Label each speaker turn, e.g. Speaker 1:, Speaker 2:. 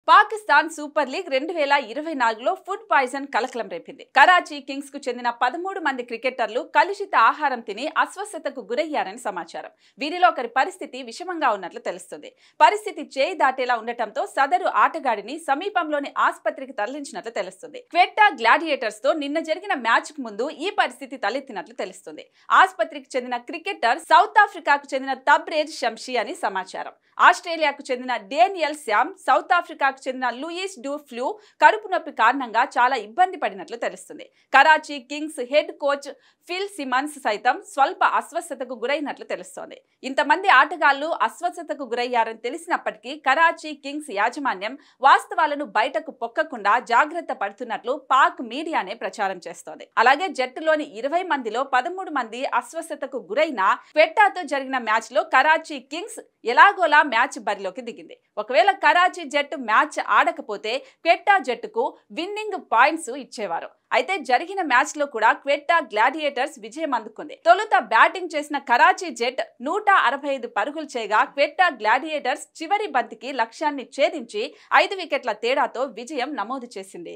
Speaker 1: Pakistan super league 2024లో food poison కలకలం రేపింది. కరాచీ కింగ్స్ కు చెందిన 13 మంది క్రికెటర్లు కలుషిత ఆహారం తిని అస్వస్థతకు గురయ్యారని సమాచారం. వీరిలో ఒకరి పరిస్థితి విషమంగా ఉన్నట్లు తెలుస్తుంది. పరిస్థితి చేయి దాటేలా ఉండటంతో సదరు ఆటగాడిని సమీపంలోని ఆసుపత్రికి తరలించినట్లు తెలుస్తుంది. క్వెట్టా గ్లాడియేటర్స్ తో నిన్న జరిగిన మ్యాచ్ కు ముందు ఈ పరిస్థితి తలెత్తినట్లు తెలుస్తుంది. ఆసుపత్రికి చెందిన క్రికెటర్ సౌత్ ఆఫ్రికాకు చెందిన తబ్రేజ్ షంషీ అని సమాచారం. ఆస్ట్రేలియాకు చెందిన డేనియల్ శామ్, సౌత్ ఆఫ్రికాకు చెందిన లూయిస్ డు ఫ్లూ కడుపు నొప్పి కారణంగా చాలా ఇబ్బంది పడినట్లు తెలుస్తుంది. Karachi Kings head coach Phil Simmons సైతం స్వల్ప అస్వస్థతకు గురైనట్లు తెలుస్తోంది. ఇంతమంది ఆటగాళ్లు అస్వస్థతకు గురయ్యారని తెలిసినప్పటికీ కరాచీ కింగ్స్ యాజమాన్యం వాస్తవాలను బయటకు పొక్కకుండా జాగ్రత్త పడుతున్నట్లు పాక్ మీడియానే ప్రచారం చేస్తోంది. అలాగే జట్టులోని 20 మందిలో 13 మంది అస్వస్థతకు గురైన క్వెట్టాతో జరిగిన మ్యాచ్ లో కరాచీ కింగ్స్ ఎలాగోలా మ్యాచ్ బరిలోకి దిగింది. ఒకవేళ కరాచీ జట్టు మ్యాచ్ ఆడకపోతే క్వెట్టా జట్టుకు విన్నింగ్ పాయింట్స్ ఇచ్చేవారు. అయితే జరిగిన మ్యాచ్ లో కూడా క్వెట్టా గ్లాడియేటర్స్ విజయం అందుకుంది. తొలుత బ్యాటింగ్ చేసిన కరాచీ జట్ 165 పరుగులు చేయగా క్వెట్టా గ్లాడియేటర్స్ చివరి బంతికి లక్ష్యాన్ని ఛేదించి 5 వికెట్ల తేడాతో విజయం నమోదు చేసింది.